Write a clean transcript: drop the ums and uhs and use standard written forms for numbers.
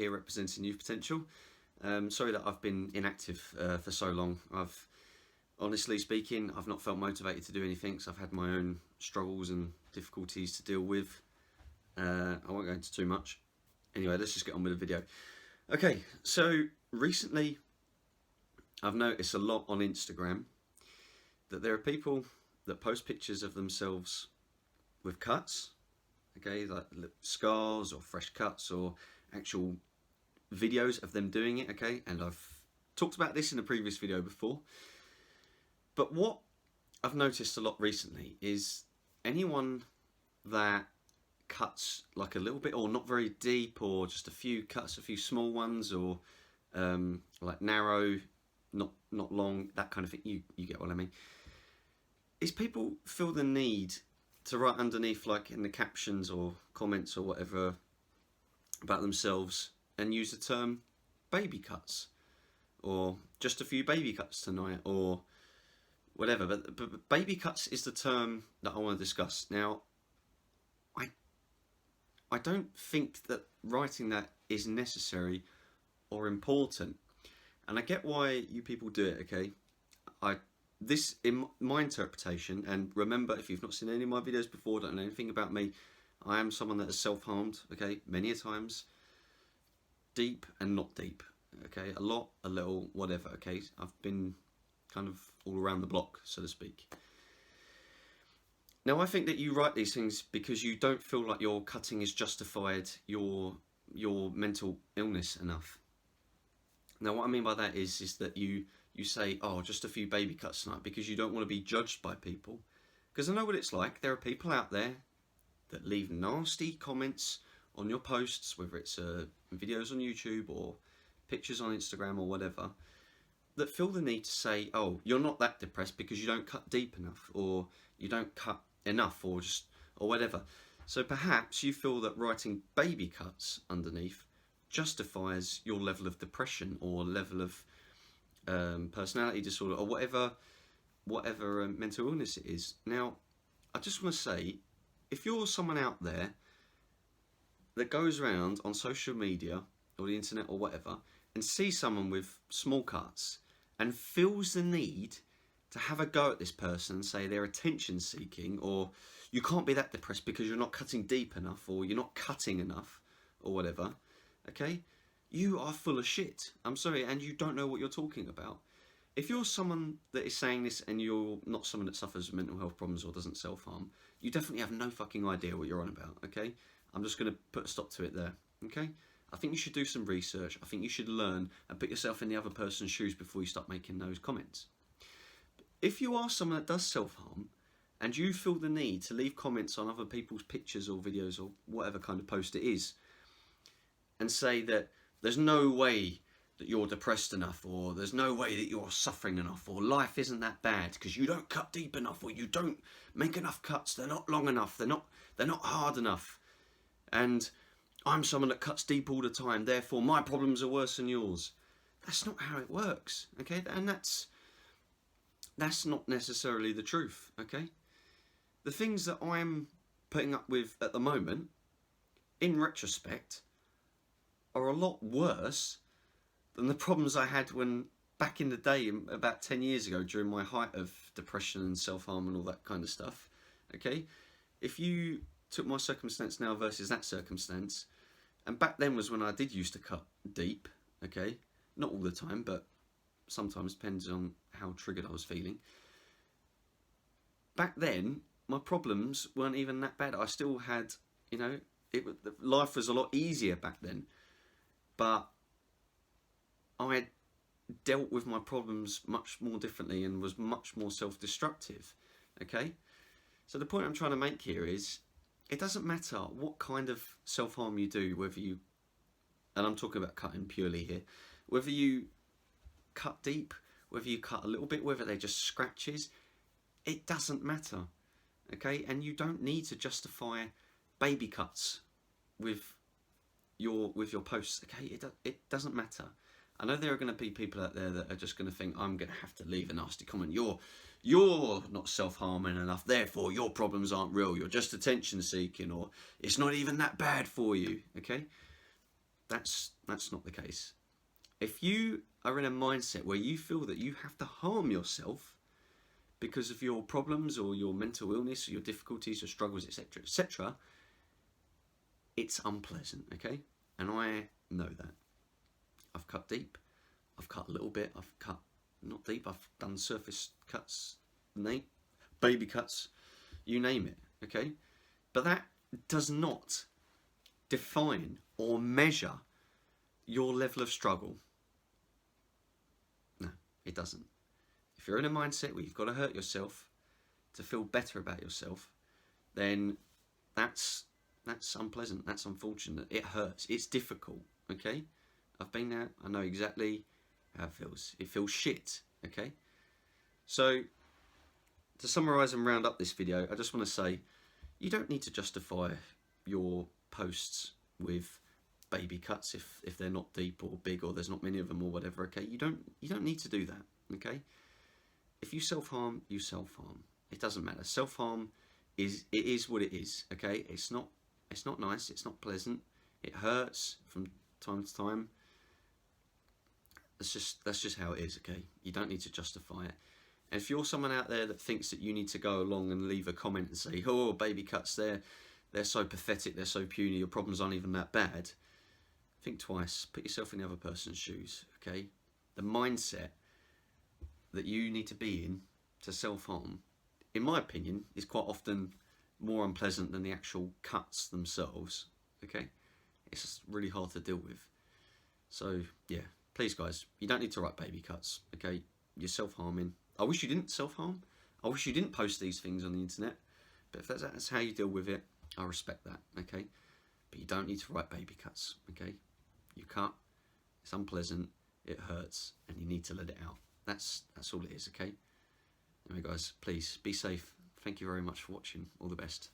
here representing Youth Potential. Sorry that I've been inactive for so long. Honestly speaking, I've not felt motivated to do anything, so I've had my own struggles and difficulties to deal with. I won't go into too much. Anyway, let's just get on with the video. Okay, so recently I've noticed a lot on Instagram that there are people that post pictures of themselves with cuts, okay, like scars or fresh cuts or actual videos of them doing it, okay, and I've talked about this in a previous video before. But what I've noticed a lot recently is anyone that cuts like a little bit or not very deep, or just a few cuts, a few small ones, or like narrow, not long, that kind of thing, you get what I mean, is people feel the need to write underneath, like in the captions or comments or whatever about themselves, and use the term baby cuts, or just a few baby cuts tonight, or whatever. But baby cuts is the term that I want to discuss. Now, I don't think that writing that is necessary or important, and I get why you people do it, okay? This, in my interpretation, and remember, if you've not seen any of my videos before, don't know anything about me, I am someone that has self-harmed, okay, many a times, deep and not deep, okay, a lot, a little, whatever, okay, I've been kind of all around the block, so to speak. Now, I think that you write these things because you don't feel like your cutting has justified your mental illness enough. Now, what I mean by that is that you say, oh, just a few baby cuts tonight, because you don't want to be judged by people. Because I know what it's like. There are people out there that leave nasty comments on your posts, whether it's videos on YouTube or pictures on Instagram or whatever, that feel the need to say, oh, you're not that depressed because you don't cut deep enough, or you don't cut enough, or whatever. So perhaps you feel that writing baby cuts underneath justifies your level of depression or level of personality disorder, or whatever mental illness it is. Now, I just want to say, if you're someone out there that goes around on social media or the internet or whatever and sees someone with small cuts and feels the need to have a go at this person and say they're attention seeking, or you can't be that depressed because you're not cutting deep enough, or you're not cutting enough, or whatever, okay, you are full of shit. I'm sorry, and you don't know what you're talking about. If you're someone that is saying this and you're not someone that suffers mental health problems or doesn't self-harm, you definitely have no fucking idea what you're on about, okay? I'm just going to put a stop to it there, okay? I think you should do some research. I think you should learn and put yourself in the other person's shoes before you start making those comments. If you are someone that does self-harm and you feel the need to leave comments on other people's pictures or videos or whatever kind of post it is, and say that there's no way that you're depressed enough, or there's no way that you're suffering enough, or life isn't that bad because you don't cut deep enough, or you don't make enough cuts, they're not long enough, they're not hard enough, and I'm someone that cuts deep all the time, therefore my problems are worse than yours. That's not how it works, okay? And that's not necessarily the truth, okay? The things that I'm putting up with at the moment, in retrospect, are a lot worse than the problems I had when back in the day, about 10 years ago, during my height of depression and self-harm and all that kind of stuff, okay? If you took my circumstance now versus that circumstance, and back then was when I did used to cut deep, okay? Not all the time, but sometimes, depends on how triggered I was feeling. Back then, my problems weren't even that bad. I still had, you know, life was a lot easier back then. But I dealt with my problems much more differently and was much more self-destructive, okay? So the point I'm trying to make here is, it doesn't matter what kind of self-harm you do, whether you, and I'm talking about cutting purely here, whether you cut deep, whether you cut a little bit, whether they're just scratches, it doesn't matter, okay? And you don't need to justify baby cuts with your posts, okay? It doesn't matter. I know there are going to be people out there that are just going to think, I'm going to have to leave a nasty comment. You're not self-harming enough, therefore your problems aren't real. You're just attention seeking, or it's not even that bad for you, okay? That's not the case. If you are in a mindset where you feel that you have to harm yourself because of your problems or your mental illness or your difficulties or struggles, etc., etc., it's unpleasant, okay? And I know that. I've cut deep, I've cut a little bit, I've cut not deep, I've done surface cuts, baby cuts, you name it, okay? But that does not define or measure your level of struggle. No, it doesn't. If you're in a mindset where you've got to hurt yourself to feel better about yourself, then that's unpleasant, that's unfortunate, it hurts, it's difficult, okay? I've been there, I know exactly how it feels. It feels shit, okay? So, to summarise and round up this video, I just want to say, you don't need to justify your posts with baby cuts if they're not deep or big or there's not many of them or whatever, okay? You don't need to do that, okay? If you self-harm, you self-harm. It doesn't matter. Self-harm is what it is, okay? It's not nice, it's not pleasant, it hurts from time to time. That's just how it is, okay? You don't need to justify it. And if you're someone out there that thinks that you need to go along and leave a comment and say, oh, baby cuts, they're so pathetic, they're so puny, your problems aren't even that bad, think twice. Put yourself in the other person's shoes, okay? The mindset that you need to be in to self-harm, in my opinion, is quite often more unpleasant than the actual cuts themselves, okay? It's just really hard to deal with. So, yeah, please, guys, you don't need to write baby cuts, okay? You're self-harming. I wish you didn't self-harm. I wish you didn't post these things on the internet. But if that's how you deal with it, I respect that, okay? But you don't need to write baby cuts, okay? You cut, it's unpleasant, it hurts, and you need to let it out. That's all it is, okay? Anyway, guys, please be safe. Thank you very much for watching. All the best.